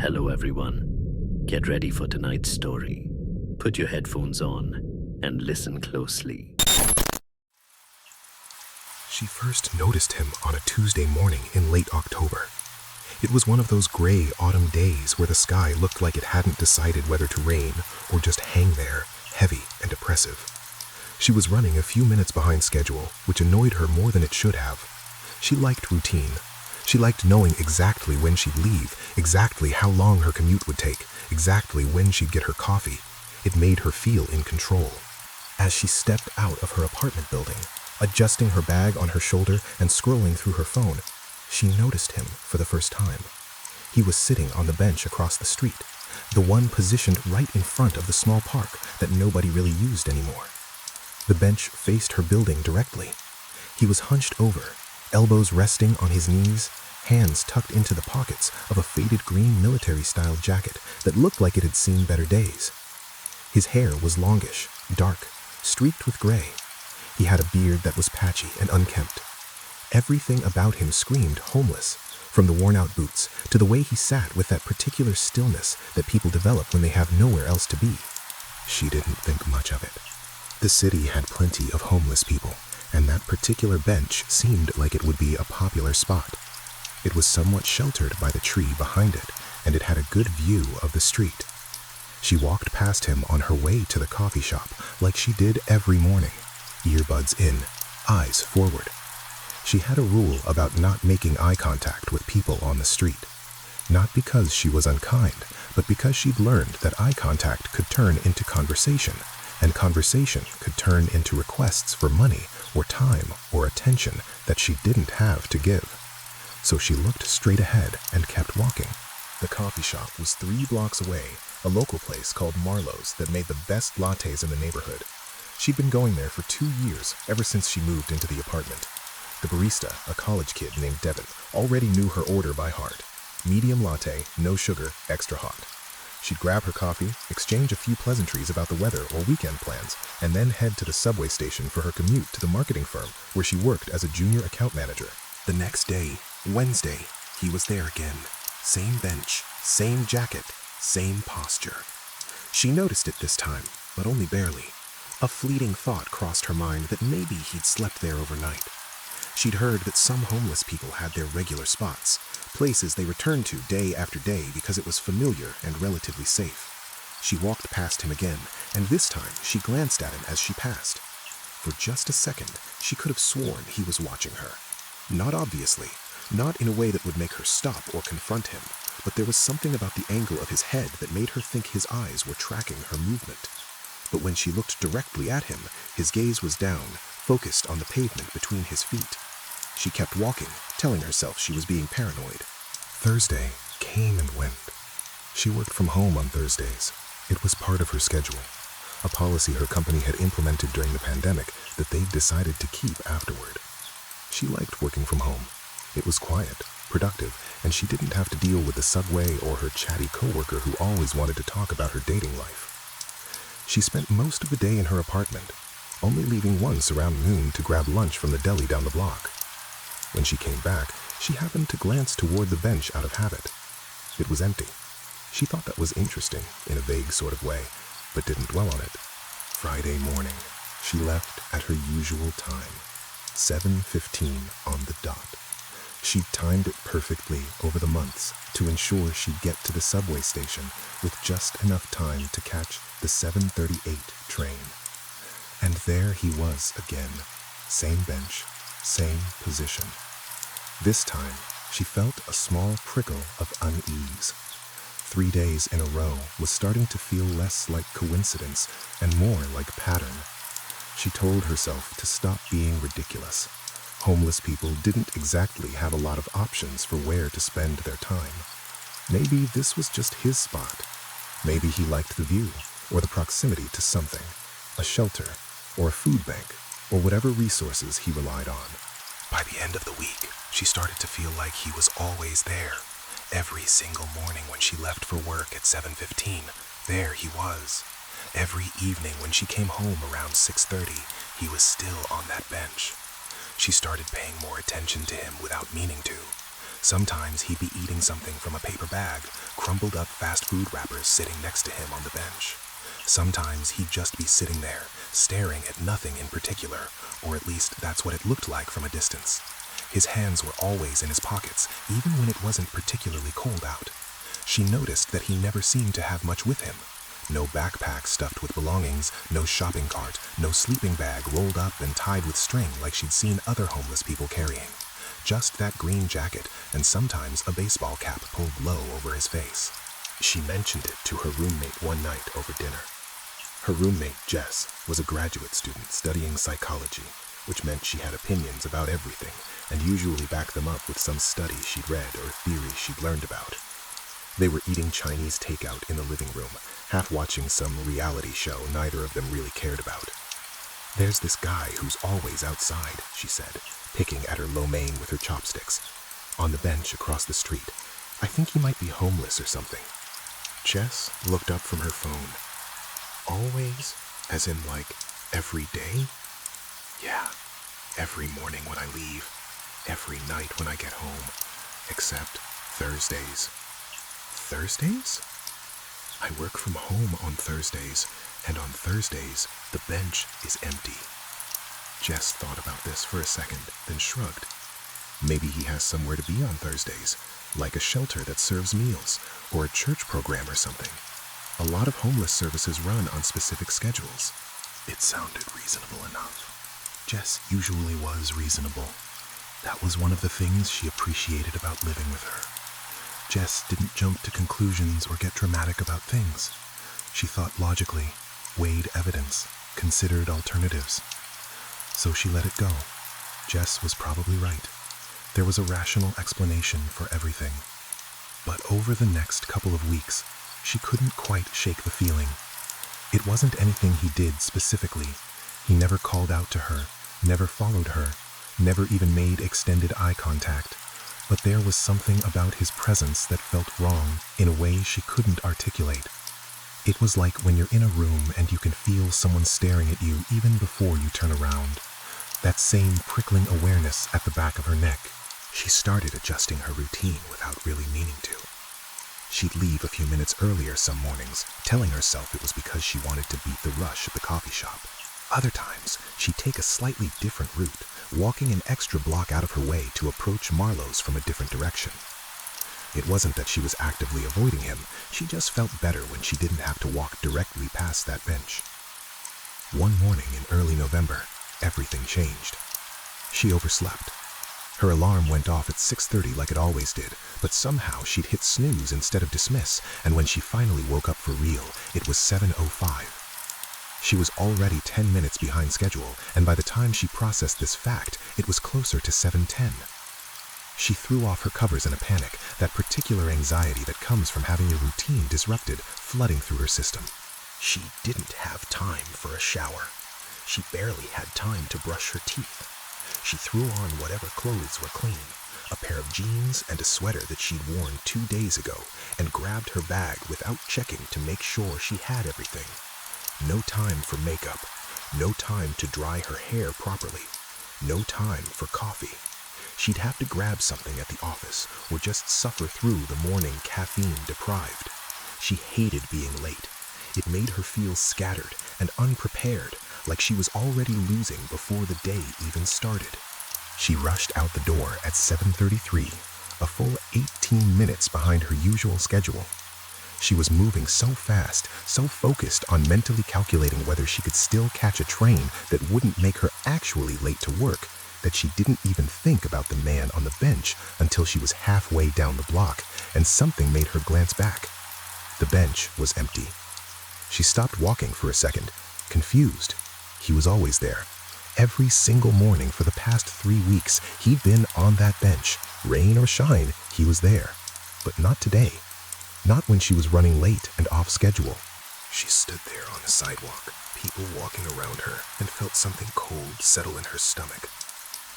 Hello, everyone. Get ready for tonight's story. Put your headphones on and listen closely. She first noticed him on a Tuesday morning in late October. It was one of those gray autumn days where the sky looked like it hadn't decided whether to rain or just hang there, heavy and oppressive. She was running a few minutes behind schedule, which annoyed her more than it should have. She liked routine. She liked knowing exactly when she'd leave, exactly how long her commute would take, exactly when she'd get her coffee. It made her feel in control. As she stepped out of her apartment building, adjusting her bag on her shoulder and scrolling through her phone, she noticed him for the first time. He was sitting on the bench across the street, the one positioned right in front of the small park that nobody really used anymore. The bench faced her building directly. He was hunched over, elbows resting on his knees, hands tucked into the pockets of a faded green military-style jacket that looked like it had seen better days. His hair was longish, dark, streaked with gray. He had a beard that was patchy and unkempt. Everything about him screamed homeless, from the worn-out boots to the way he sat with that particular stillness that people develop when they have nowhere else to be. She didn't think much of it. The city had plenty of homeless people, and that particular bench seemed like it would be a popular spot. It was somewhat sheltered by the tree behind it, and it had a good view of the street. She walked past him on her way to the coffee shop like she did every morning, earbuds in, eyes forward. She had a rule about not making eye contact with people on the street. Not because she was unkind, but because she'd learned that eye contact could turn into conversation, and conversation could turn into requests for money or time or attention that she didn't have to give. So she looked straight ahead and kept walking. The coffee shop was 3 blocks away, a local place called Marlowe's that made the best lattes in the neighborhood. She'd been going there for 2 years, ever since she moved into the apartment. The barista, a college kid named Devin, already knew her order by heart. Medium latte, no sugar, extra hot. She'd grab her coffee, exchange a few pleasantries about the weather or weekend plans, and then head to the subway station for her commute to the marketing firm where she worked as a junior account manager. The next day, Wednesday, he was there again. Same bench, same jacket, same posture. She noticed it this time, but only barely. A fleeting thought crossed her mind that maybe he'd slept there overnight. She'd heard that some homeless people had their regular spots, places they returned to day after day because it was familiar and relatively safe. She walked past him again, and this time she glanced at him as she passed. For just a second, she could have sworn he was watching her. Not obviously, not in a way that would make her stop or confront him, but there was something about the angle of his head that made her think his eyes were tracking her movement. But when she looked directly at him, his gaze was down, focused on the pavement between his feet. She kept walking, telling herself she was being paranoid. Thursday came and went. She worked from home on Thursdays. It was part of her schedule, a policy her company had implemented during the pandemic that they'd decided to keep afterward. She liked working from home. It was quiet, productive, and she didn't have to deal with the subway or her chatty coworker who always wanted to talk about her dating life. She spent most of the day in her apartment, only leaving once around noon to grab lunch from the deli down the block. When she came back, she happened to glance toward the bench out of habit. It was empty. She thought that was interesting, in a vague sort of way, but didn't dwell on it. Friday morning, she left at her usual time, 7:15 on the dot. She'd timed it perfectly over the months to ensure she'd get to the subway station with just enough time to catch the 7:38 train. And there he was again, same bench, same position. This time, she felt a small prickle of unease. 3 days in a row was starting to feel less like coincidence and more like pattern. She told herself to stop being ridiculous. Homeless people didn't exactly have a lot of options for where to spend their time. Maybe this was just his spot. Maybe he liked the view, or the proximity to something, a shelter, or a food bank, or whatever resources he relied on. By the end of the week, she started to feel like he was always there. Every single morning when she left for work at 7:15, there he was. Every evening when she came home around 6:30, he was still on that bench. She started paying more attention to him without meaning to. Sometimes he'd be eating something from a paper bag, crumpled up fast food wrappers sitting next to him on the bench. Sometimes he'd just be sitting there, staring at nothing in particular, or at least that's what it looked like from a distance. His hands were always in his pockets, even when it wasn't particularly cold out. She noticed that he never seemed to have much with him. No backpack stuffed with belongings, no shopping cart, no sleeping bag rolled up and tied with string like she'd seen other homeless people carrying. Just that green jacket and sometimes a baseball cap pulled low over his face. She mentioned it to her roommate one night over dinner. Her roommate, Jess, was a graduate student studying psychology, which meant she had opinions about everything and usually backed them up with some study she'd read or theory she'd learned about. They were eating Chinese takeout in the living room, half watching some reality show neither of them really cared about. "There's this guy who's always outside," she said, picking at her lo mein with her chopsticks. "On the bench across the street. I think he might be homeless or something." Jess looked up from her phone. "Always? As in like every day?" "Yeah, every morning when I leave, every night when I get home, except Thursdays." "Thursdays?" "I work from home on Thursdays, and on Thursdays, the bench is empty." Jess thought about this for a second, then shrugged. Maybe he has somewhere to be on Thursdays, like a shelter that serves meals, or a church program or something. A lot of homeless services run on specific schedules. It sounded reasonable enough. Jess usually was reasonable. That was one of the things she appreciated about living with her. Jess didn't jump to conclusions or get dramatic about things. She thought logically, weighed evidence, considered alternatives. So she let it go. Jess was probably right. There was a rational explanation for everything. But over the next couple of weeks, she couldn't quite shake the feeling. It wasn't anything he did specifically. He never called out to her, never followed her, never even made extended eye contact. But there was something about his presence that felt wrong in a way she couldn't articulate. It was like when you're in a room and you can feel someone staring at you even before you turn around. That same prickling awareness at the back of her neck. She started adjusting her routine without really meaning to. She'd leave a few minutes earlier some mornings, telling herself it was because she wanted to beat the rush at the coffee shop. Other times, she'd take a slightly different route, walking an extra block out of her way to approach Marlowe's from a different direction. It wasn't that she was actively avoiding him, she just felt better when she didn't have to walk directly past that bench. One morning in early November, everything changed. She overslept. Her alarm went off at 6:30 like it always did, but somehow she'd hit snooze instead of dismiss, and when she finally woke up for real, it was 7:05. She was already 10 minutes behind schedule, and by the time she processed this fact, it was closer to 7:10. She threw off her covers in a panic, that particular anxiety that comes from having your routine disrupted flooding through her system. She didn't have time for a shower. She barely had time to brush her teeth. She threw on whatever clothes were clean, a pair of jeans and a sweater that she'd worn 2 days ago, and grabbed her bag without checking to make sure she had everything. No time for makeup, no time to dry her hair properly, no time for coffee. She'd have to grab something at the office or just suffer through the morning caffeine deprived. She hated being late. It made her feel scattered and unprepared, like she was already losing before the day even started. She rushed out the door at 7:33, a full 18 minutes behind her usual schedule. She was moving so fast, so focused on mentally calculating whether she could still catch a train that wouldn't make her actually late to work, that she didn't even think about the man on the bench until she was halfway down the block, and something made her glance back. The bench was empty. She stopped walking for a second, confused. He was always there. Every single morning for the past 3 weeks, he'd been on that bench. Rain or shine, he was there. But not today. Not when she was running late and off schedule. She stood there on the sidewalk, people walking around her, and felt something cold settle in her stomach.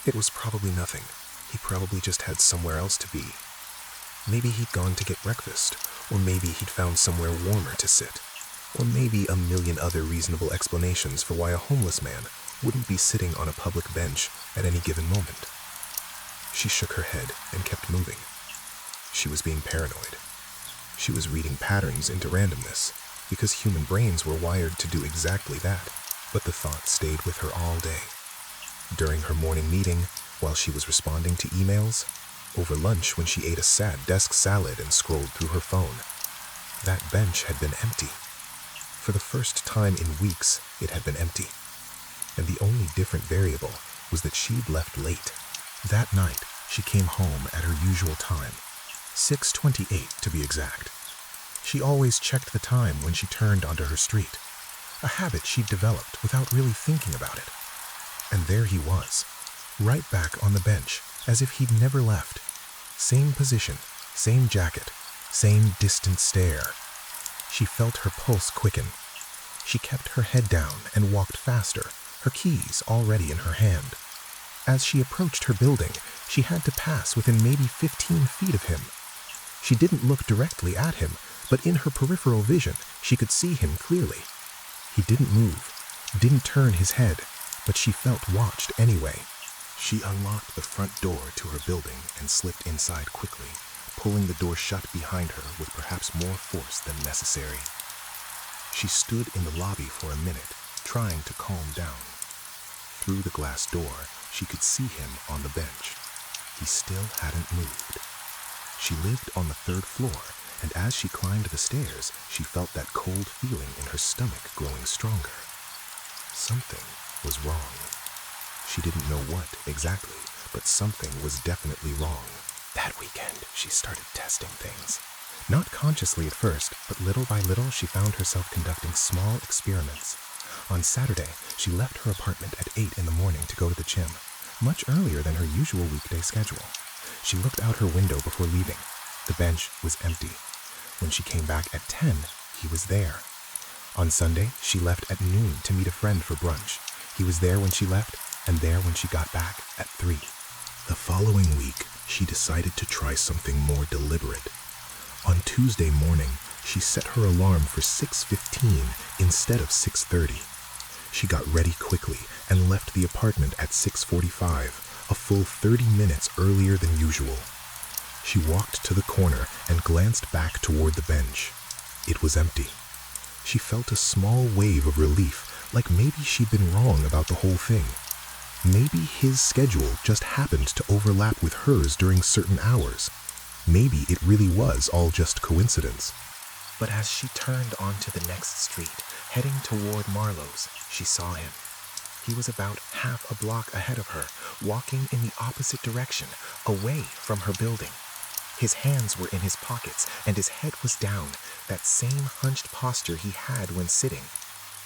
It was probably nothing. He probably just had somewhere else to be. Maybe he'd gone to get breakfast, or maybe he'd found somewhere warmer to sit, or maybe a million other reasonable explanations for why a homeless man wouldn't be sitting on a public bench at any given moment. She shook her head and kept moving. She was being paranoid. She was reading patterns into randomness, because human brains were wired to do exactly that. But the thought stayed with her all day. During her morning meeting, while she was responding to emails, over lunch when she ate a sad desk salad and scrolled through her phone, that bench had been empty. For the first time in weeks, it had been empty. And the only different variable was that she'd left late. That night, she came home at her usual time, 6:28 to be exact. She always checked the time when she turned onto her street, a habit she'd developed without really thinking about it. And there he was, right back on the bench, as if he'd never left. Same position, same jacket, same distant stare. She felt her pulse quicken. She kept her head down and walked faster, her keys already in her hand. As she approached her building, she had to pass within maybe 15 feet of him. She didn't look directly at him, but in her peripheral vision, she could see him clearly. He didn't move, didn't turn his head, but she felt watched anyway. She unlocked the front door to her building and slipped inside quickly, pulling the door shut behind her with perhaps more force than necessary. She stood in the lobby for a minute, trying to calm down. Through the glass door, she could see him on the bench. He still hadn't moved. She lived on the 3rd floor, and as she climbed the stairs, she felt that cold feeling in her stomach growing stronger. Something was wrong. She didn't know what exactly, but something was definitely wrong. That weekend, she started testing things. Not consciously at first, but little by little, she found herself conducting small experiments. On Saturday, she left her apartment at 8 in the morning to go to the gym, much earlier than her usual weekday schedule. She looked out her window before leaving. The bench was empty. When she came back at 10, he was there. On Sunday, she left at noon to meet a friend for brunch. He was there when she left, and there when she got back at 3. The following week, she decided to try something more deliberate. On Tuesday morning, she set her alarm for 6:15 instead of 6:30. She got ready quickly and left the apartment at 6:45, a full 30 minutes earlier than usual. She walked to the corner and glanced back toward the bench. It was empty. She felt a small wave of relief, like maybe she'd been wrong about the whole thing. Maybe his schedule just happened to overlap with hers during certain hours. Maybe it really was all just coincidence. But as she turned onto the next street, heading toward Marlowe's, she saw him. He was about half a block ahead of her, walking in the opposite direction, away from her building. His hands were in his pockets, and his head was down, that same hunched posture he had when sitting.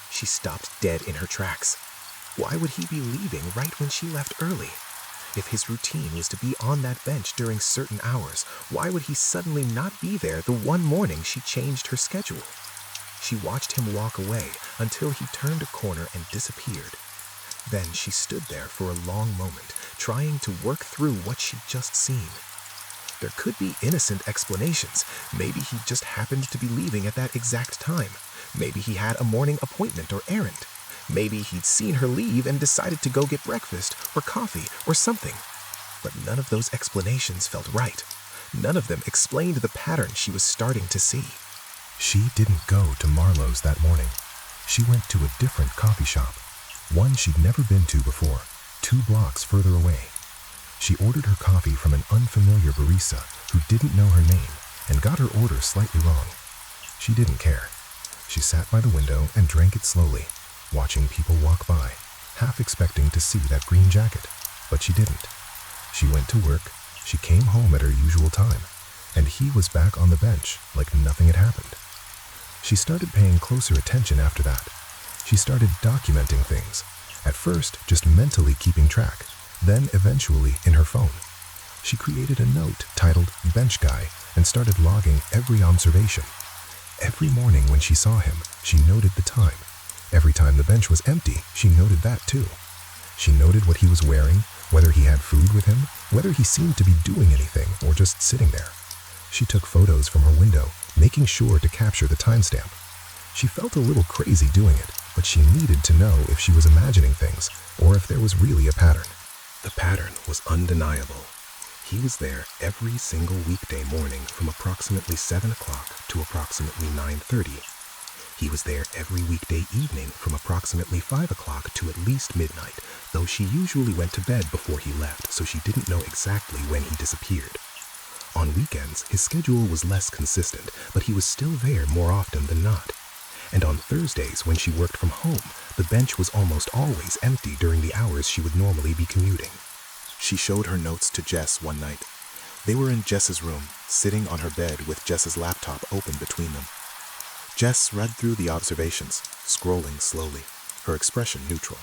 She stopped dead in her tracks. Why would he be leaving right when she left early? If his routine was to be on that bench during certain hours, why would he suddenly not be there the one morning she changed her schedule? She watched him walk away until he turned a corner and disappeared. Then she stood there for a long moment, trying to work through what she'd just seen. There could be innocent explanations. Maybe he just happened to be leaving at that exact time. Maybe he had a morning appointment or errand. Maybe he'd seen her leave and decided to go get breakfast or coffee or something. But none of those explanations felt right. None of them explained the pattern she was starting to see. She didn't go to Marlowe's that morning. She went to a different coffee shop, one she'd never been to before, 2 blocks further away. She ordered her coffee from an unfamiliar barista who didn't know her name and got her order slightly wrong. She didn't care. She sat by the window and drank it slowly, watching people walk by, half expecting to see that green jacket, but she didn't. She went to work, she came home at her usual time, and he was back on the bench like nothing had happened. She started paying closer attention after that. She started documenting things, at first just mentally keeping track, then eventually in her phone. She created a note titled Bench Guy and started logging every observation. Every morning when she saw him, she noted the time. Every time the bench was empty, she noted that too. She noted what he was wearing, whether he had food with him, whether he seemed to be doing anything or just sitting there. She took photos from her window, making sure to capture the timestamp. She felt a little crazy doing it, but she needed to know if she was imagining things or if there was really a pattern. The pattern was undeniable. He was there every single weekday morning from approximately 7 o'clock to approximately 9:30. He was there every weekday evening from approximately 5 o'clock to at least midnight, though she usually went to bed before he left, so she didn't know exactly when he disappeared. On weekends, his schedule was less consistent, but he was still there more often than not. And on Thursdays, when she worked from home, the bench was almost always empty during the hours she would normally be commuting. She showed her notes to Jess one night. They were in Jess's room, sitting on her bed with Jess's laptop open between them. Jess read through the observations, scrolling slowly, her expression neutral.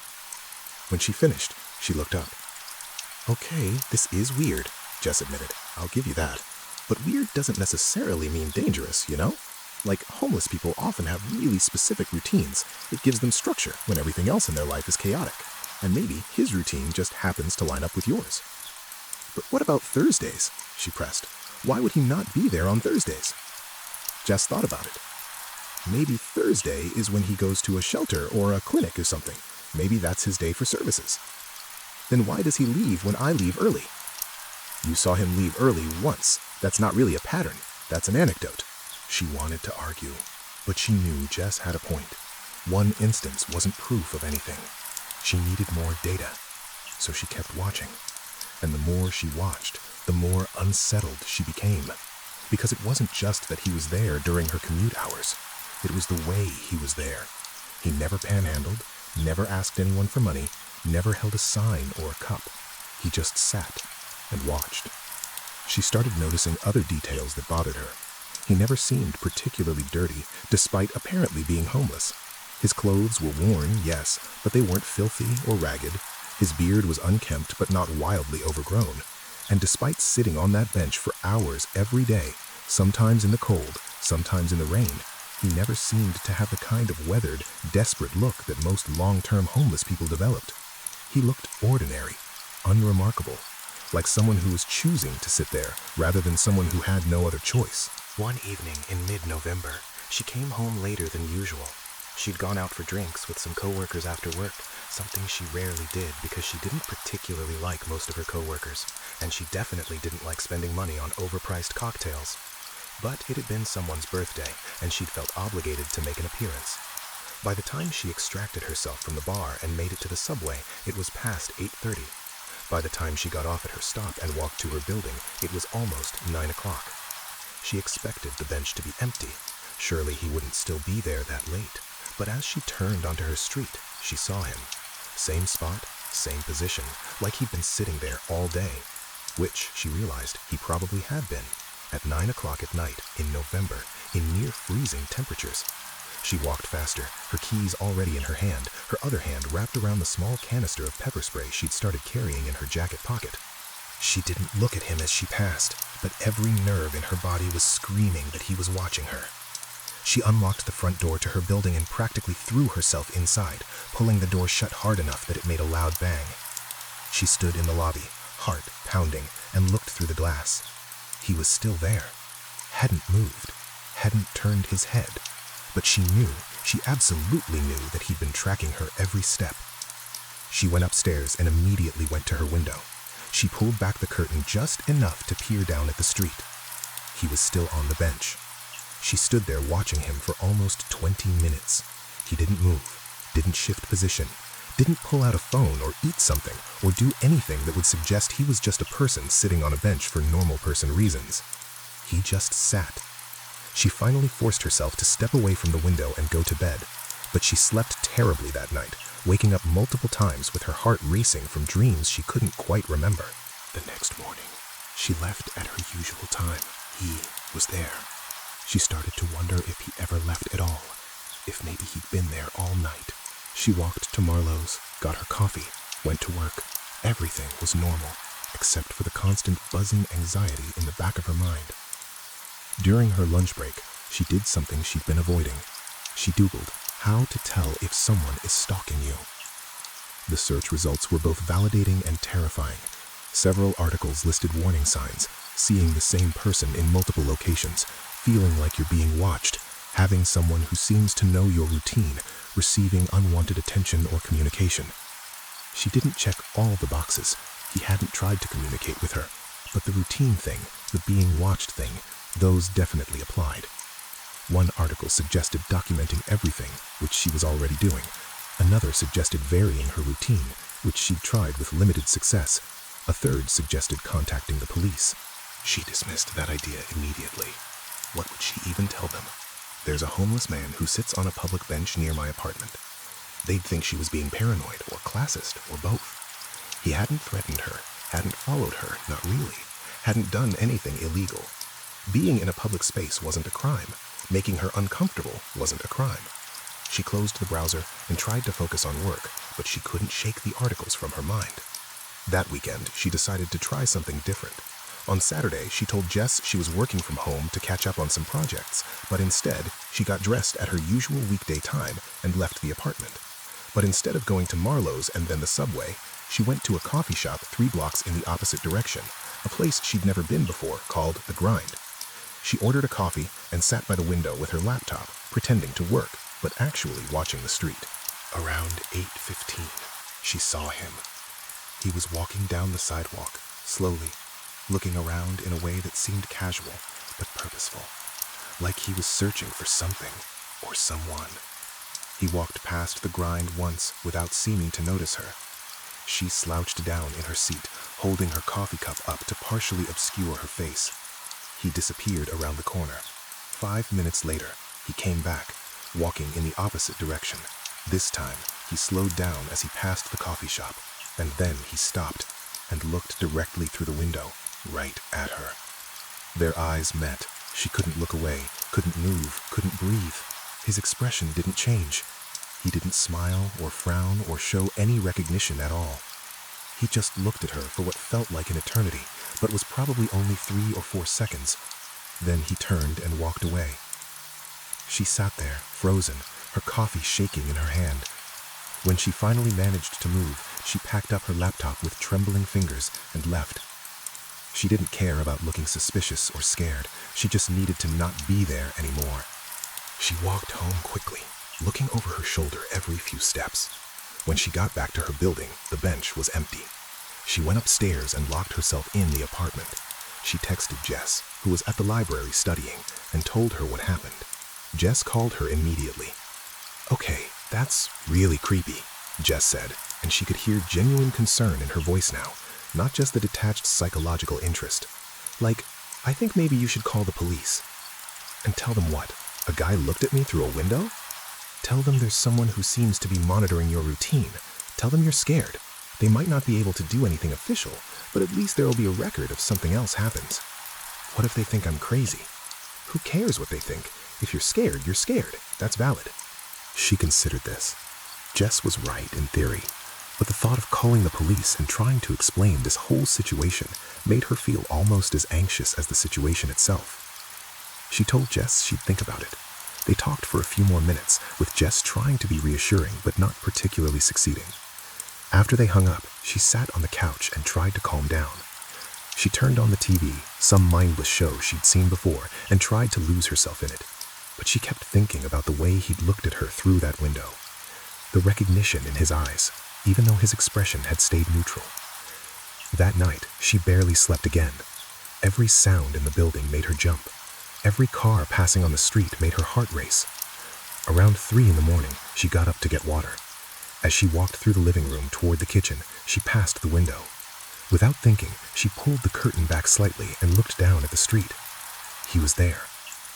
When she finished, she looked up. "Okay, this is weird," Jess admitted. "I'll give you that. But weird doesn't necessarily mean dangerous, you know? Like, homeless people often have really specific routines. It gives them structure when everything else in their life is chaotic. And maybe his routine just happens to line up with yours." "But what about Thursdays?" she pressed. "Why would he not be there on Thursdays?" Jess thought about it. "Maybe Thursday is when he goes to a shelter or a clinic or something. Maybe that's his day for services." "Then why does he leave when I leave early?" "You saw him leave early once. That's not really a pattern. That's an anecdote." She wanted to argue, but she knew Jess had a point. One instance wasn't proof of anything. She needed more data, so she kept watching. And the more she watched, the more unsettled she became. Because it wasn't just that he was there during her commute hours. It was the way he was there. He never panhandled, never asked anyone for money, never held a sign or a cup. He just sat and watched. She started noticing other details that bothered her. He never seemed particularly dirty, despite apparently being homeless. His clothes were worn, yes, but they weren't filthy or ragged. His beard was unkempt but not wildly overgrown. And despite sitting on that bench for hours every day, sometimes in the cold, sometimes in the rain, he never seemed to have the kind of weathered, desperate look that most long-term homeless people developed. He looked ordinary, unremarkable, like someone who was choosing to sit there rather than someone who had no other choice. One evening in mid-November, she came home later than usual. She'd gone out for drinks with some coworkers after work, something she rarely did because she didn't particularly like most of her coworkers, and she definitely didn't like spending money on overpriced cocktails. But it had been someone's birthday, and she'd felt obligated to make an appearance. By the time she extracted herself from the bar and made it to the subway, it was past 8:30. By the time she got off at her stop and walked to her building, it was almost 9 o'clock. She expected the bench to be empty. Surely he wouldn't still be there that late. But as she turned onto her street, she saw him. Same spot, same position, like he'd been sitting there all day. Which, she realized, he probably had been. At 9 o'clock at night, in November, in near freezing temperatures. She walked faster, her keys already in her hand, her other hand wrapped around the small canister of pepper spray she'd started carrying in her jacket pocket. She didn't look at him as she passed, but every nerve in her body was screaming that he was watching her. She unlocked the front door to her building and practically threw herself inside, pulling the door shut hard enough that it made a loud bang. She stood in the lobby, heart pounding, and looked through the glass. He was still there. Hadn't moved, hadn't turned his head. But she absolutely knew that he'd been tracking her every step. She went upstairs and immediately went to her window. She pulled back the curtain just enough to peer down at the street. He was still on the bench. She stood there watching him for almost 20 minutes. He didn't move, didn't shift position, didn't pull out a phone or eat something or do anything that would suggest he was just a person sitting on a bench for normal person reasons. He just sat. She finally forced herself to step away from the window and go to bed, but she slept terribly that night, waking up multiple times with her heart racing from dreams she couldn't quite remember. The next morning, she left at her usual time. He was there. She started to wonder if he ever left at all, if maybe he'd been there all night. She walked to Marlowe's, got her coffee, went to work. Everything was normal, except for the constant buzzing anxiety in the back of her mind. During her lunch break, she did something she'd been avoiding. She Googled how to tell if someone is stalking you. The search results were both validating and terrifying. Several articles listed warning signs: seeing the same person in multiple locations, feeling like you're being watched, having someone who seems to know your routine, receiving unwanted attention or communication. She didn't check all the boxes. He hadn't tried to communicate with her, But the routine thing, the being watched thing, those definitely applied. One article suggested documenting everything, which she was already doing. Another suggested varying her routine, which she'd tried with limited success. A third suggested contacting the police. She dismissed that idea immediately. What would she even tell them? There's a homeless man who sits on a public bench near my apartment. They'd think she was being paranoid or classist or both. He hadn't threatened her, hadn't followed her, not really, hadn't done anything illegal. Being in a public space wasn't a crime. Making her uncomfortable wasn't a crime. She closed the browser and tried to focus on work, but she couldn't shake the articles from her mind. That weekend, she decided to try something different. On Saturday, she told Jess she was working from home to catch up on some projects, but instead, she got dressed at her usual weekday time and left the apartment. But instead of going to Marlowe's and then the subway, she went to a coffee shop 3 blocks in the opposite direction, a place she'd never been before called The Grind. She ordered a coffee and sat by the window with her laptop, pretending to work, but actually watching the street. Around 8:15, she saw him. He was walking down the sidewalk, slowly, looking around in a way that seemed casual, but purposeful, like he was searching for something or someone. He walked past The Grind once without seeming to notice her. She slouched down in her seat, holding her coffee cup up to partially obscure her face. He disappeared around the corner. 5 minutes later, he came back, walking in the opposite direction. This time, he slowed down as he passed the coffee shop, and then he stopped and looked directly through the window, right at her. Their eyes met. She couldn't look away, couldn't move, couldn't breathe. His expression didn't change. He didn't smile or frown or show any recognition at all. He just looked at her for what felt like an eternity, but was probably only 3 or 4 seconds. Then he turned and walked away. She sat there, frozen, her coffee shaking in her hand. When she finally managed to move, she packed up her laptop with trembling fingers and left. She didn't care about looking suspicious or scared. She just needed to not be there anymore. She walked home quickly, looking over her shoulder every few steps. When she got back to her building, the bench was empty. She went upstairs and locked herself in the apartment. She texted Jess, who was at the library studying, and told her what happened. Jess called her immediately. "Okay, that's really creepy," Jess said, and she could hear genuine concern in her voice now, not just the detached psychological interest. Like, "I think maybe you should call the police." "And tell them what? A guy looked at me through a window?" "Tell them there's someone who seems to be monitoring your routine. Tell them you're scared. They might not be able to do anything official, but at least there'll be a record if something else happens. What if they think I'm crazy? Who cares what they think? If you're scared, you're scared. That's valid." She considered this. Jess was right in theory, but the thought of calling the police and trying to explain this whole situation made her feel almost as anxious as the situation itself. She told Jess she'd think about it. They talked for a few more minutes, with Jess trying to be reassuring but not particularly succeeding. After they hung up, she sat on the couch and tried to calm down. She turned on the TV, some mindless show she'd seen before, and tried to lose herself in it. But she kept thinking about the way he'd looked at her through that window. The recognition in his eyes, even though his expression had stayed neutral. That night, she barely slept again. Every sound in the building made her jump. Every car passing on the street made her heart race. Around 3 in the morning, she got up to get water. As she walked through the living room toward the kitchen, she passed the window. Without thinking, she pulled the curtain back slightly and looked down at the street. He was there,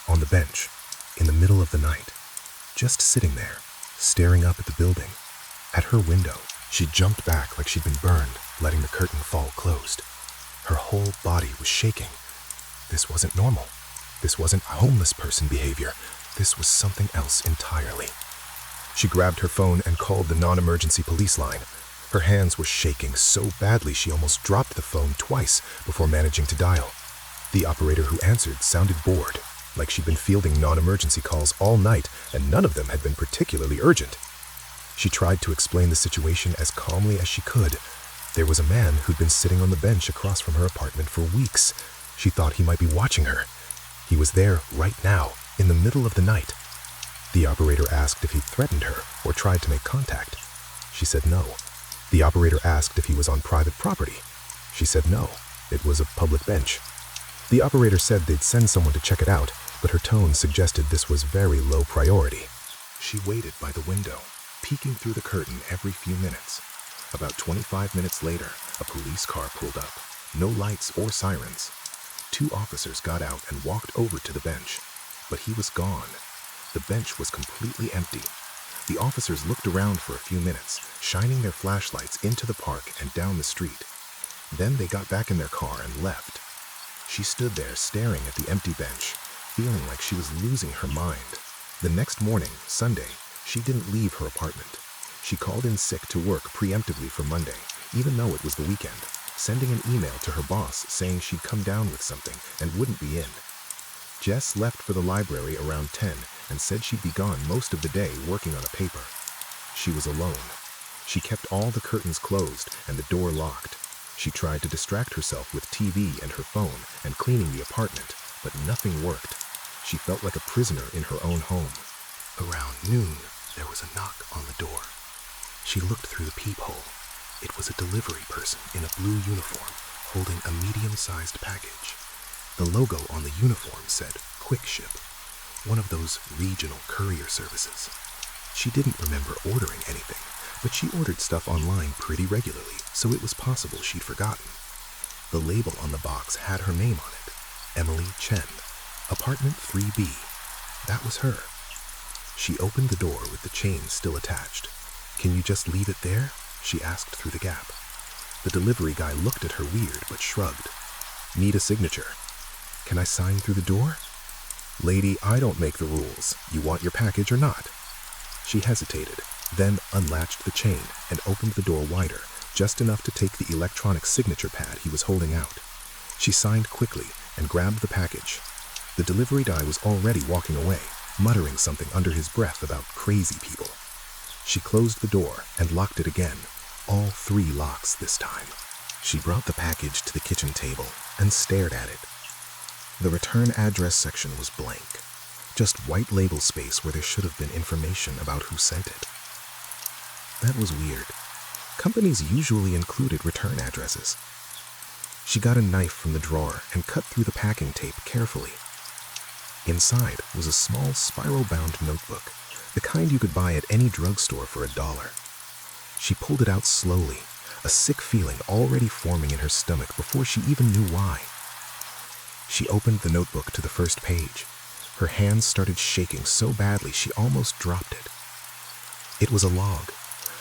on the bench, in the middle of the night, just sitting there, staring up at the building. At her window, she jumped back like she'd been burned, letting the curtain fall closed. Her whole body was shaking. This wasn't normal. This wasn't homeless person behavior. This was something else entirely. She grabbed her phone and called the non-emergency police line. Her hands were shaking so badly she almost dropped the phone twice before managing to dial. The operator who answered sounded bored, like she'd been fielding non-emergency calls all night and none of them had been particularly urgent. She tried to explain the situation as calmly as she could. There was a man who'd been sitting on the bench across from her apartment for weeks. She thought he might be watching her. He was there right now, in the middle of the night. The operator asked if he'd threatened her or tried to make contact. She said no. The operator asked if he was on private property. She said no. It was a public bench. The operator said they'd send someone to check it out, but her tone suggested this was very low priority. She waited by the window, peeking through the curtain every few minutes. About 25 minutes later, a police car pulled up. No lights or sirens. 2 officers got out and walked over to the bench, but he was gone. The bench was completely empty. The officers looked around for a few minutes, shining their flashlights into the park and down the street. Then they got back in their car and left. She stood there staring at the empty bench, feeling like she was losing her mind. The next morning, Sunday, she didn't leave her apartment. She called in sick to work preemptively for Monday, even though it was the weekend, sending an email to her boss saying she'd come down with something and wouldn't be in. Jess left for the library around 10 and said she'd be gone most of the day working on a paper. She was alone. She kept all the curtains closed and the door locked. She tried to distract herself with TV and her phone and cleaning the apartment, but nothing worked. She felt like a prisoner in her own home. Around noon, there was a knock on the door. She looked through the peephole. It was a delivery person in a blue uniform holding a medium-sized package. The logo on the uniform said Quick Ship, one of those regional courier services. She didn't remember ordering anything, but she ordered stuff online pretty regularly, so it was possible she'd forgotten. The label on the box had her name on it, Emily Chen, apartment 3B. That was her. She opened the door with the chain still attached. "Can you just leave it there?" she asked through the gap. The delivery guy looked at her weird but shrugged. "Need a signature." "Can I sign through the door?" "Lady, I don't make the rules. You want your package or not?" She hesitated, then unlatched the chain and opened the door wider, just enough to take the electronic signature pad he was holding out. She signed quickly and grabbed the package. The delivery guy was already walking away, muttering something under his breath about crazy people. She closed the door and locked it again, all 3 locks this time. She brought the package to the kitchen table and stared at it. The return address section was blank, just white label space where there should have been information about who sent it. That was weird. Companies usually included return addresses. She got a knife from the drawer and cut through the packing tape carefully. Inside was a small spiral-bound notebook, the kind you could buy at any drugstore for $1. She pulled it out slowly, a sick feeling already forming in her stomach before she even knew why. She opened the notebook to the first page. Her hands started shaking so badly she almost dropped it. It was a log,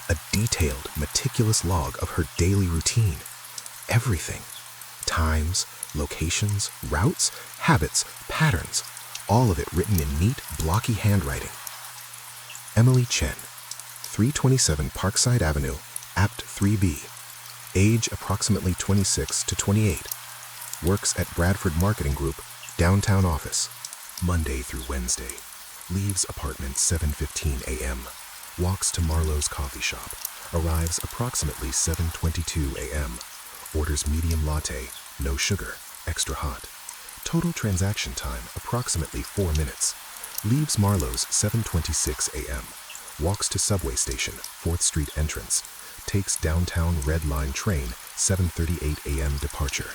a detailed, meticulous log of her daily routine. Everything. Times, locations, routes, habits, patterns, all of it written in neat, blocky handwriting. Emily Chen, 327 Parkside Avenue, Apt 3B. Age approximately 26 to 28. Works at Bradford Marketing Group, downtown office. Monday through Wednesday. Leaves apartment 7:15 a.m. Walks to Marlowe's coffee shop. Arrives approximately 7:22 a.m. Orders medium latte, no sugar, extra hot. Total transaction time approximately 4 minutes. Leaves Marlowe's 7:26 a.m. Walks to subway station, 4th Street entrance. Takes downtown Red Line train, 7:38 a.m. departure.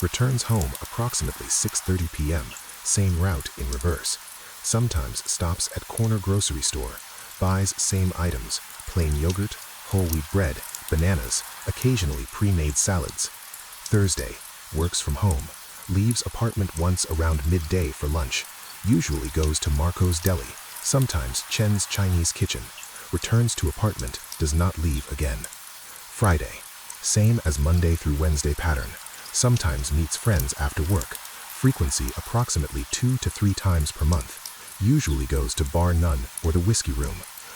Returns home approximately 6:30 p.m., same route in reverse. Sometimes stops at corner grocery store. Buys same items, plain yogurt, whole wheat bread, bananas, occasionally pre-made salads. Thursday, works from home. Leaves apartment once around midday for lunch. Usually goes to Marco's Deli, sometimes Chen's Chinese Kitchen. Returns to apartment, does not leave again. Friday, same as Monday through Wednesday pattern. Sometimes meets friends after work. Frequency approximately 2 to 3 times per month. Usually goes to Bar None or the Whiskey Room.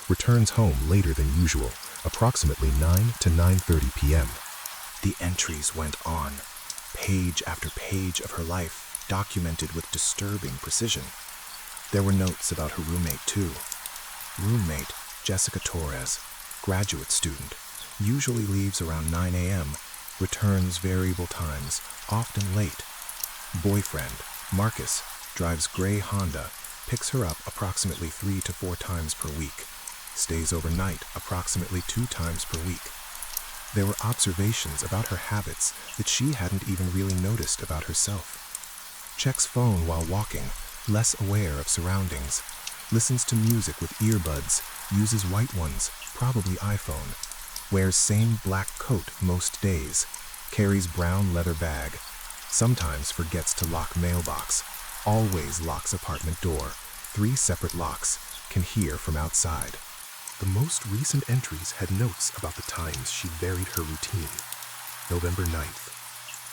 Returns home later than usual, approximately 9 to 9:30 p.m. The entries went on. Page after page of her life, documented with disturbing precision. There were notes about her roommate too. Roommate, Jessica Torres, graduate student, usually leaves around 9 a.m., returns variable times, often late. Boyfriend, Marcus, drives gray Honda, picks her up approximately 3 to 4 times per week, stays overnight approximately 2 times per week. There were observations about her habits that she hadn't even really noticed about herself. Checks phone while walking, less aware of surroundings. Listens to music with earbuds, uses white ones, probably iPhone. Wears same black coat most days. Carries brown leather bag. Sometimes forgets to lock mailbox. Always locks apartment door. 3 separate locks. Can hear from outside. The most recent entries had notes about the times she varied her routine. November 9th.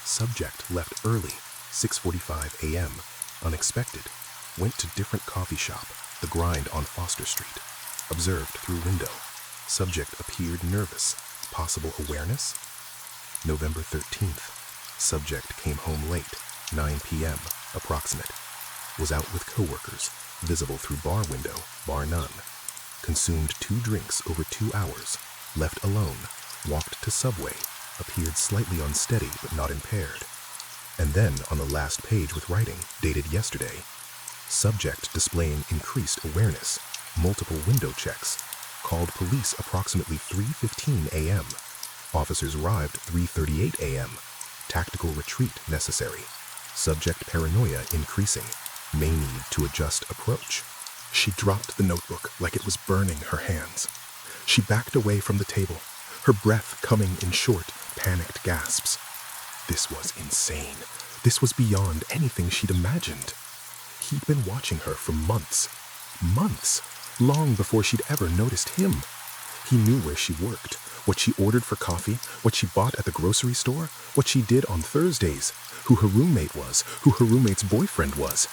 Subject left early, 6:45 a.m. Unexpected. Went to different coffee shop, The Grind on Foster Street. Observed through window. Subject appeared nervous. Possible awareness? November 13th. Subject came home late, 9 p.m. approximate. Was out with coworkers, visible through bar window, bar none. Consumed 2 drinks over 2 hours. Left alone. Walked to subway. Appeared slightly unsteady but not impaired. And then on the last page with writing, dated yesterday. Subject displaying increased awareness. Multiple window checks. Called police approximately 3:15 a.m. Officers arrived 3:38 a.m. Tactical retreat necessary. Subject paranoia increasing. May need to adjust approach. She dropped the notebook like it was burning her hands. She backed away from the table, her breath coming in short, panicked gasps. This was insane. This was beyond anything she'd imagined. He'd been watching her for months. Months. Long before she'd ever noticed him. He knew where she worked, what she ordered for coffee, what she bought at the grocery store, what she did on Thursdays, who her roommate was, who her roommate's boyfriend was.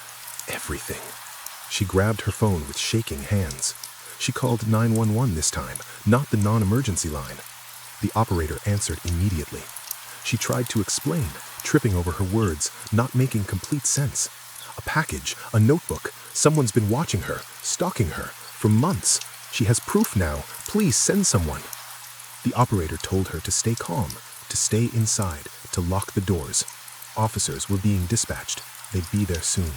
Everything. She grabbed her phone with shaking hands. She called 911 this time, not the non-emergency line. The operator answered immediately. She tried to explain, tripping over her words, not making complete sense. A package, a notebook. Someone's been watching her, stalking her, for months. She has proof now. Please send someone. The operator told her to stay calm, to stay inside, to lock the doors. Officers were being dispatched. They'd be there soon.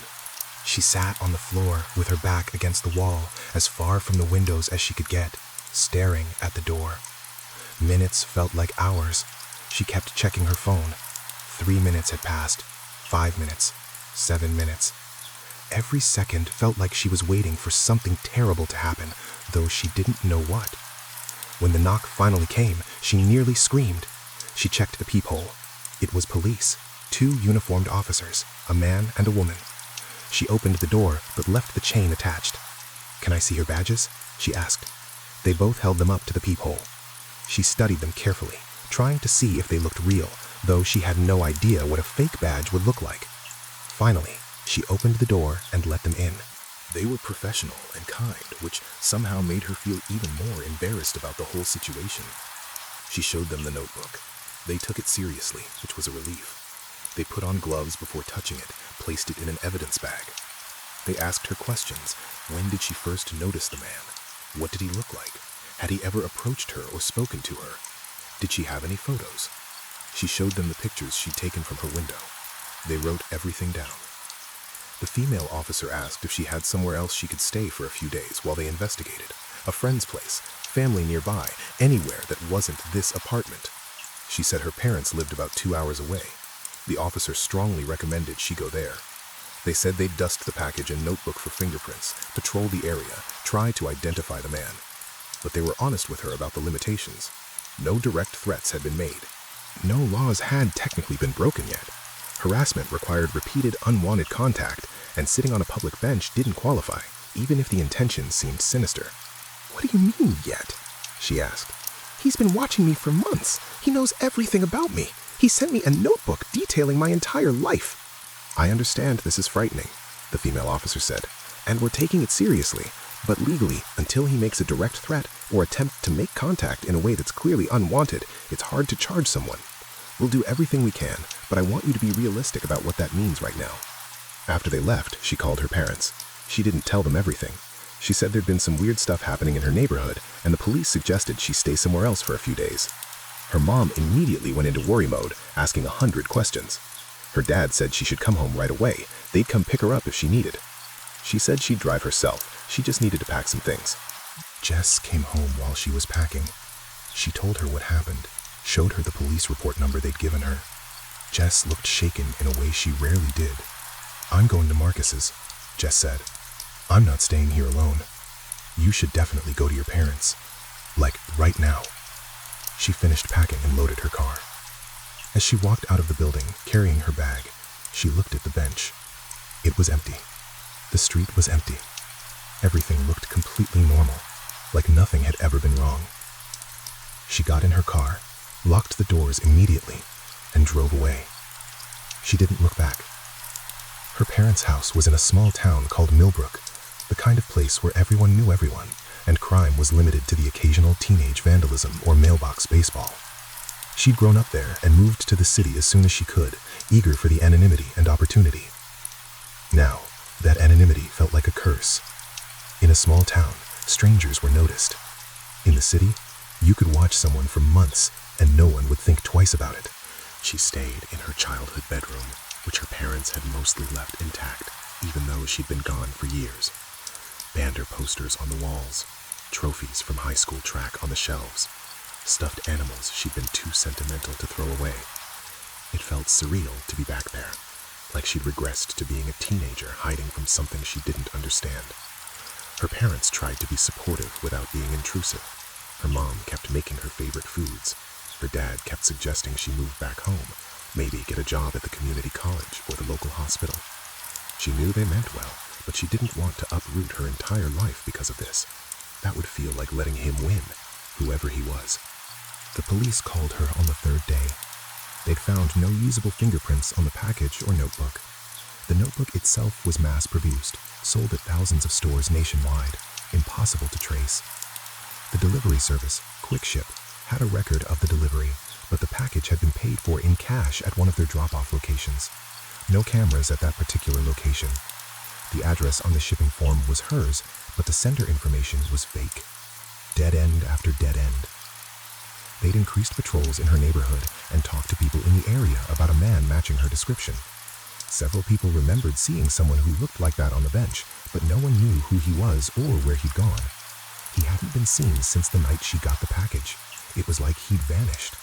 She sat on the floor with her back against the wall, as far from the windows as she could get, staring at the door. Minutes felt like hours. She kept checking her phone. 3 minutes had passed. 5 minutes. 7 minutes. Every second felt like she was waiting for something terrible to happen, though she didn't know what. When the knock finally came, she nearly screamed. She checked the peephole. It was police. 2 uniformed officers, a man and a woman. She opened the door, but left the chain attached. "Can I see your badges?" she asked. They both held them up to the peephole. She studied them carefully, trying to see if they looked real, though she had no idea what a fake badge would look like. Finally, she opened the door and let them in. They were professional and kind, which somehow made her feel even more embarrassed about the whole situation. She showed them the notebook. They took it seriously, which was a relief. They put on gloves before touching it, placed it in an evidence bag. They asked her questions. When did she first notice the man? What did he look like? Had he ever approached her or spoken to her? Did she have any photos? She showed them the pictures she'd taken from her window. They wrote everything down. The female officer asked if she had somewhere else she could stay for a few days while they investigated. A friend's place, family nearby, anywhere that wasn't this apartment. She said her parents lived about 2 hours away. The officer strongly recommended she go there. They said they'd dust the package and notebook for fingerprints, patrol the area, try to identify the man. But they were honest with her about the limitations. No direct threats had been made. No laws had technically been broken yet. Harassment required repeated unwanted contact, and sitting on a public bench didn't qualify, even if the intention seemed sinister. "What do you mean, yet?" she asked. "He's been watching me for months. He knows everything about me. He sent me a notebook detailing my entire life." "I understand this is frightening," the female officer said, "and we're taking it seriously, but legally, until he makes a direct threat or attempt to make contact in a way that's clearly unwanted, it's hard to charge someone. We'll do everything we can, but I want you to be realistic about what that means right now." After they left, she called her parents. She didn't tell them everything. She said there'd been some weird stuff happening in her neighborhood, and the police suggested she stay somewhere else for a few days. Her mom immediately went into worry mode, asking 100 questions. Her dad said she should come home right away. They'd come pick her up if she needed. She said she'd drive herself. She just needed to pack some things. Jess came home while she was packing. She told her what happened. showed her the police report number they'd given her. Jess looked shaken in a way she rarely did. "I'm going to Marcus's," Jess said. "I'm not staying here alone. You should definitely go to your parents. Like, right now." She finished packing and loaded her car. As she walked out of the building, carrying her bag, she looked at the bench. It was empty. The street was empty. Everything looked completely normal, like nothing had ever been wrong. She got in her car, locked the doors immediately, and drove away. She didn't look back. Her parents' house was in a small town called Millbrook, the kind of place where everyone knew everyone, and crime was limited to the occasional teenage vandalism or mailbox baseball. She'd grown up there and moved to the city as soon as she could, eager for the anonymity and opportunity. Now, that anonymity felt like a curse. In a small town, strangers were noticed. In the city, you could watch someone for months and no one would think twice about it. She stayed in her childhood bedroom, which her parents had mostly left intact, even though she'd been gone for years. Banner posters on the walls, trophies from high school track on the shelves, stuffed animals she'd been too sentimental to throw away. It felt surreal to be back there, like she'd regressed to being a teenager hiding from something she didn't understand. Her parents tried to be supportive without being intrusive. Her mom kept making her favorite foods. Her dad kept suggesting she move back home, maybe get a job at the community college or the local hospital. She knew they meant well, but she didn't want to uproot her entire life because of this. That would feel like letting him win, whoever he was. The police called her on the third day. They'd found no usable fingerprints on the package or notebook. The notebook itself was mass-produced, sold at thousands of stores nationwide, impossible to trace. The delivery service, QuickShip, had a record of the delivery, but the package had been paid for in cash at one of their drop-off locations. No cameras at that particular location. The address on the shipping form was hers, but the sender information was fake. Dead end after dead end. They'd increased patrols in her neighborhood and talked to people in the area about a man matching her description. Several people remembered seeing someone who looked like that on the bench, but no one knew who he was or where he'd gone. He hadn't been seen since the night she got the package. It was like he'd vanished.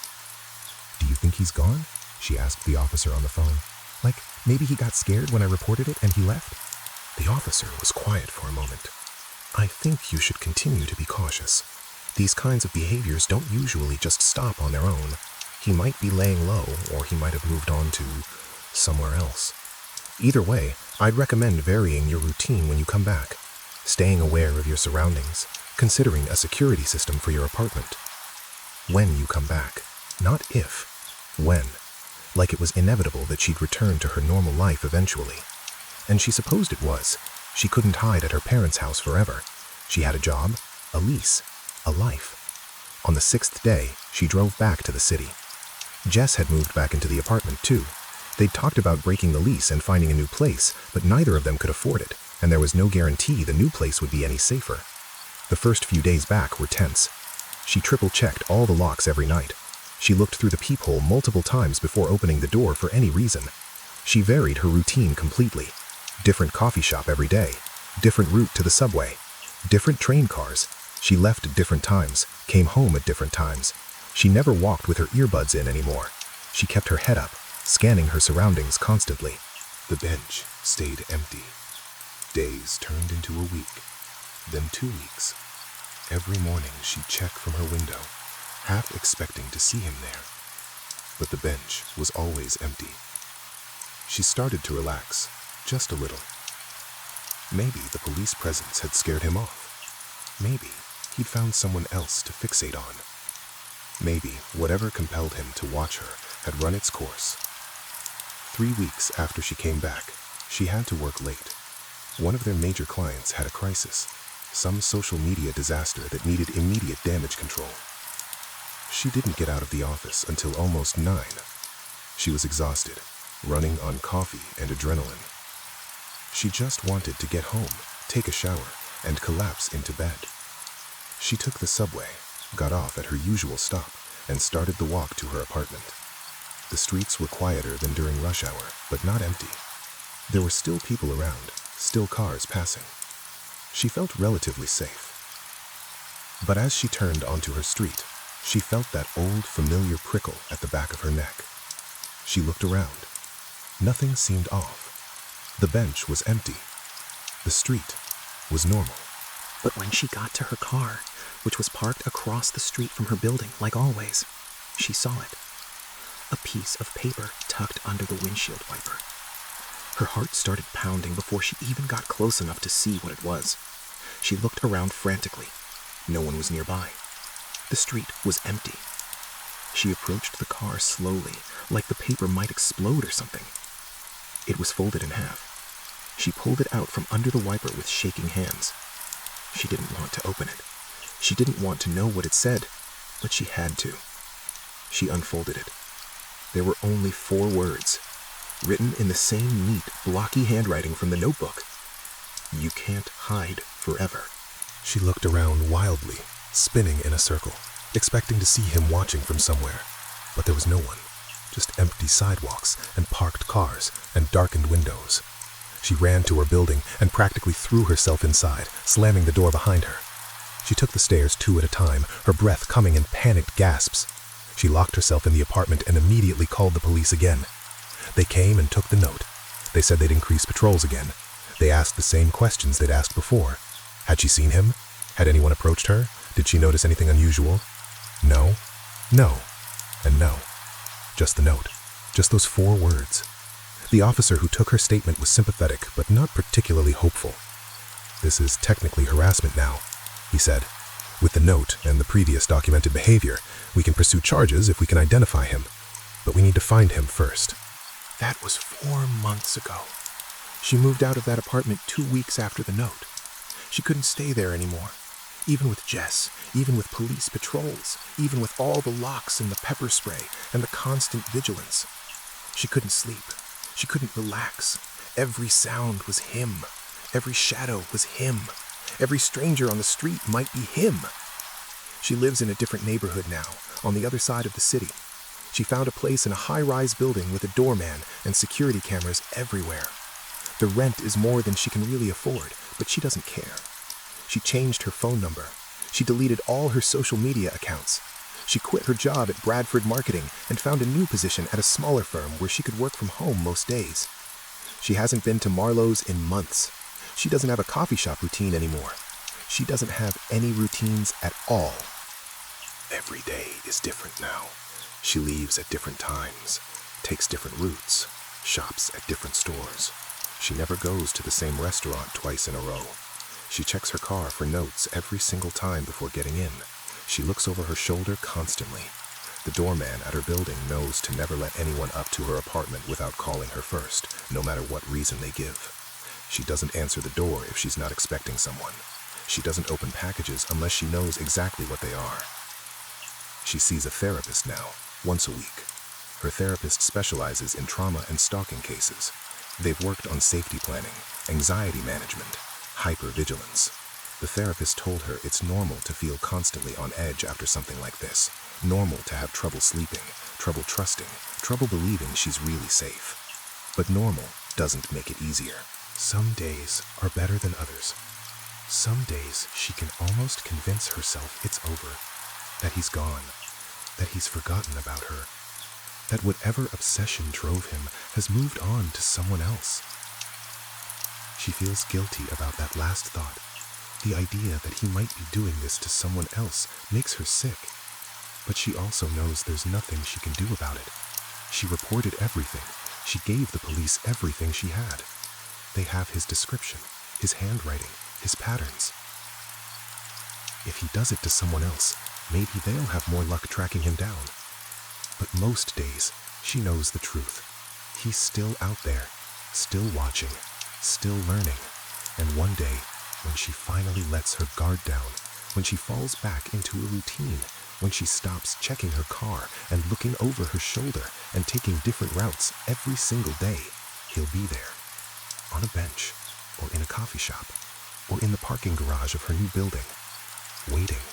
"Do you think he's gone?" she asked the officer on the phone. "Like, maybe he got scared when I reported it and he left?" The officer was quiet for a moment. "I think you should continue to be cautious. These kinds of behaviors don't usually just stop on their own. He might be laying low, or he might have moved on to somewhere else. Either way, I'd recommend varying your routine when you come back, staying aware of your surroundings, considering a security system for your apartment. When you come back, not if, when. Like it was inevitable that she'd return to her normal life eventually. And she supposed it was. She couldn't hide at her parents' house forever. She had a job, a lease, a life. On the 6th day, she drove back to the city. Jess had moved back into the apartment too. They'd talked about breaking the lease and finding a new place, but neither of them could afford it, and there was no guarantee the new place would be any safer. The first few days back were tense. She triple-checked all the locks every night. She looked through the peephole multiple times before opening the door for any reason. She varied her routine completely. Different coffee shop every day, different route to the subway, different train cars. She left at different times, came home at different times. She never walked with her earbuds in anymore. She kept her head up, scanning her surroundings constantly. The bench stayed empty. Days turned into a week, then 2 weeks. Every morning she'd check from her window, half expecting to see him there. But the bench was always empty. She started to relax, just a little. Maybe the police presence had scared him off. Maybe he'd found someone else to fixate on. Maybe whatever compelled him to watch her had run its course. 3 weeks after she came back, she had to work late. One of their major clients had a crisis, some social media disaster that needed immediate damage control. She didn't get out of the office until almost 9. She was exhausted, running on coffee and adrenaline. She just wanted to get home, take a shower, and collapse into bed. She took the subway, got off at her usual stop, and started the walk to her apartment. The streets were quieter than during rush hour, but not empty. There were still people around, still cars passing. She felt relatively safe. But as she turned onto her street, She felt that old, familiar prickle at the back of her neck. She looked around. Nothing seemed off. The bench was empty. The street was normal. But when she got to her car, which was parked across the street from her building, like always, she saw it. A piece of paper tucked under the windshield wiper. Her heart started pounding before she even got close enough to see what it was. She looked around frantically. No one was nearby. The street was empty. She approached the car slowly, like the paper might explode or something. It was folded in half. She pulled it out from under the wiper with shaking hands. She didn't want to open it. She didn't want to know what it said, but she had to. She unfolded it. There were only 4 words, written in the same neat, blocky handwriting from the notebook. You can't hide forever. She looked around wildly, spinning in a circle, expecting to see him watching from somewhere. But there was no one, just empty sidewalks and parked cars and darkened windows. She ran to her building and practically threw herself inside, slamming the door behind her. She took the stairs 2 at a time, her breath coming in panicked gasps. She locked herself in the apartment and immediately called the police again. They came and took the note. They said they'd increase patrols again. They asked the same questions they'd asked before. Had she seen him? Had anyone approached her? Did she notice anything unusual? No, no, and no. Just the note. Just those 4 words. The officer who took her statement was sympathetic, but not particularly hopeful. This is technically harassment now, he said. With the note and the previous documented behavior, we can pursue charges if we can identify him. But we need to find him first. That was 4 months ago. She moved out of that apartment 2 weeks after the note. She couldn't stay there anymore. Even with Jess, even with police patrols, even with all the locks and the pepper spray and the constant vigilance. She couldn't sleep. She couldn't relax. Every sound was him. Every shadow was him. Every stranger on the street might be him. She lives in a different neighborhood now, on the other side of the city. She found a place in a high-rise building with a doorman and security cameras everywhere. The rent is more than she can really afford, but she doesn't care. She changed her phone number. She deleted all her social media accounts. She quit her job at Bradford Marketing and found a new position at a smaller firm where she could work from home most days. She hasn't been to Marlowe's in months. She doesn't have a coffee shop routine anymore. She doesn't have any routines at all. Every day is different now. She leaves at different times, takes different routes, shops at different stores. She never goes to the same restaurant twice in a row. She checks her car for notes every single time before getting in. She looks over her shoulder constantly. The doorman at her building knows to never let anyone up to her apartment without calling her first, no matter what reason they give. She doesn't answer the door if she's not expecting someone. She doesn't open packages unless she knows exactly what they are. She sees a therapist now, once a week. Her therapist specializes in trauma and stalking cases. They've worked on safety planning, anxiety management, hypervigilance. The therapist told her it's normal to feel constantly on edge after something like this. Normal to have trouble sleeping, trouble trusting, trouble believing she's really safe. But normal doesn't make it easier. Some days are better than others. Some days she can almost convince herself it's over, that he's gone, that he's forgotten about her, that whatever obsession drove him has moved on to someone else. She feels guilty about that last thought. The idea that he might be doing this to someone else makes her sick. But she also knows there's nothing she can do about it. She reported everything. She gave the police everything she had. They have his description, his handwriting, his patterns. If he does it to someone else, maybe they'll have more luck tracking him down. But most days, she knows the truth. He's still out there, still watching, still learning. And one day, when she finally lets her guard down, when she falls back into a routine, when she stops checking her car and looking over her shoulder and taking different routes every single day, he'll be there, on a bench, or in a coffee shop, or in the parking garage of her new building, waiting.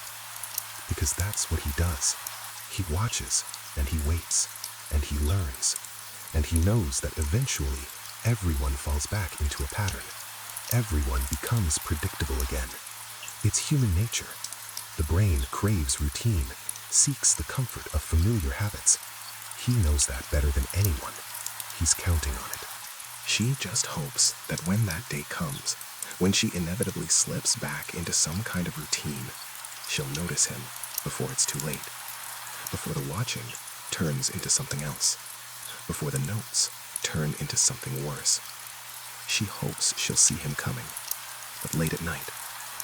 Because that's what he does. He watches, and he waits, and he learns, and he knows that eventually everyone falls back into a pattern. Everyone becomes predictable again. It's human nature. The brain craves routine. seeks the comfort of familiar habits. He knows that better than anyone. He's counting on it. She just hopes that when that day comes, when she inevitably slips back into some kind of routine, she'll notice him before it's too late, before the watching turns into something else, before the notes turn into something worse. She hopes she'll see him coming, but late at night,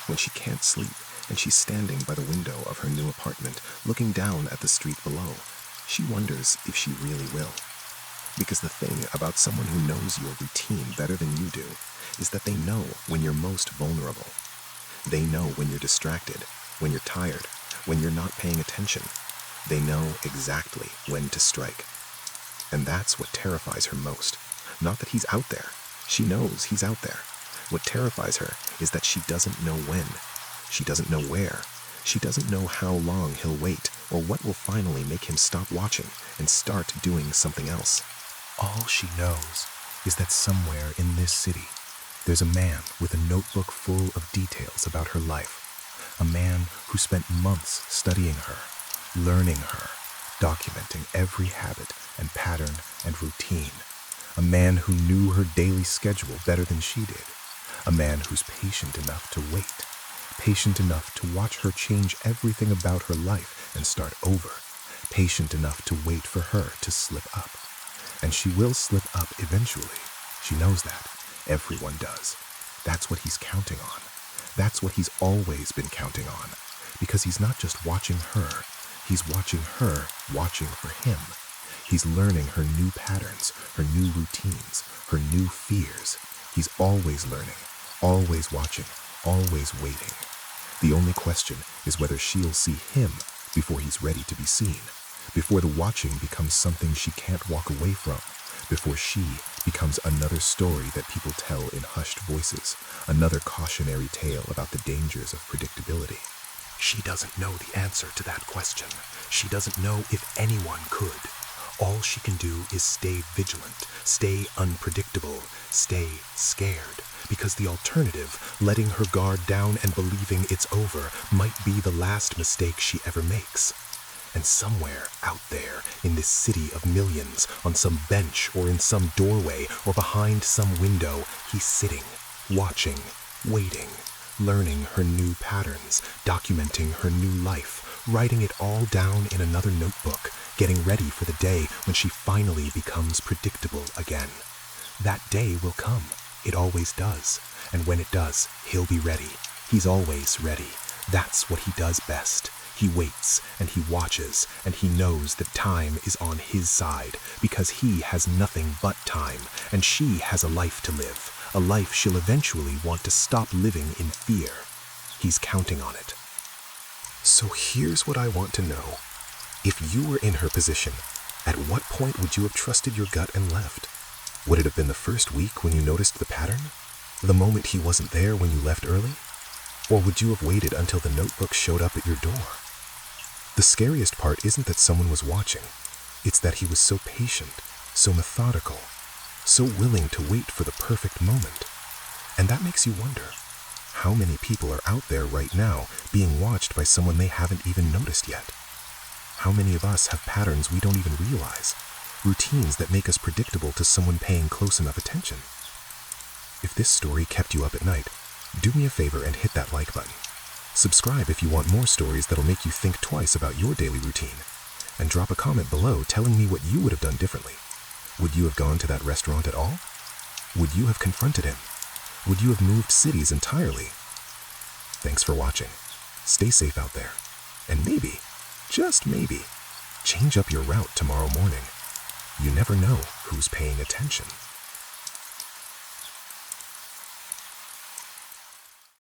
when she can't sleep and she's standing by the window of her new apartment looking down at the street below, she wonders if she really will. Because the thing about someone who knows your routine better than you do is that they know when you're most vulnerable. They know when you're distracted, when you're tired, when you're not paying attention. They know exactly when to strike. And that's what terrifies her most. Not that he's out there. She knows he's out there. What terrifies her is that she doesn't know when. She doesn't know where. She doesn't know how long he'll wait or what will finally make him stop watching and start doing something else. All she knows is that somewhere in this city, there's a man with a notebook full of details about her life. A man who spent months studying her, learning her, documenting every habit and pattern and routine. A man who knew her daily schedule better than she did. A man who's patient enough to wait, patient enough to watch her change everything about her life and start over, patient enough to wait for her to slip up. And she will slip up eventually. She knows that. Everyone does. That's what he's counting on. That's what he's always been counting on. Because he's not just watching her, he's watching her watching for him. He's learning her new patterns, her new routines, her new fears. He's always learning, always watching, always waiting. The only question is whether she'll see him before he's ready to be seen, before the watching becomes something she can't walk away from, before she becomes another story that people tell in hushed voices, another cautionary tale about the dangers of predictability. She doesn't know the answer to that question. She doesn't know if anyone could. All she can do is stay vigilant, stay unpredictable, stay scared, because the alternative, letting her guard down and believing it's over, might be the last mistake she ever makes. And somewhere out there, in this city of millions, on some bench or in some doorway or behind some window, he's sitting, watching, waiting, learning her new patterns, documenting her new life, writing it all down in another notebook, getting ready for the day when she finally becomes predictable again. That day will come. It always does. And when it does, he'll be ready. He's always ready. That's what he does best. He waits, and he watches, and he knows that time is on his side, because he has nothing but time, and she has a life to live, a life she'll eventually want to stop living in fear. He's counting on it. So here's what I want to know. If you were in her position, at what point would you have trusted your gut and left? Would it have been the first week when you noticed the pattern? The moment he wasn't there when you left early? Or would you have waited until the notebook showed up at your door? The scariest part isn't that someone was watching. It's that he was so patient, so methodical, so willing to wait for the perfect moment. And that makes you wonder, how many people are out there right now being watched by someone they haven't even noticed yet? How many of us have patterns we don't even realize? Routines that make us predictable to someone paying close enough attention? If this story kept you up at night, do me a favor and hit that like button. Subscribe if you want more stories that'll make you think twice about your daily routine. And drop a comment below telling me what you would have done differently. Would you have gone to that restaurant at all? Would you have confronted him? Would you have moved cities entirely? Thanks for watching. Stay safe out there. And maybe, just maybe, change up your route tomorrow morning. You never know who's paying attention.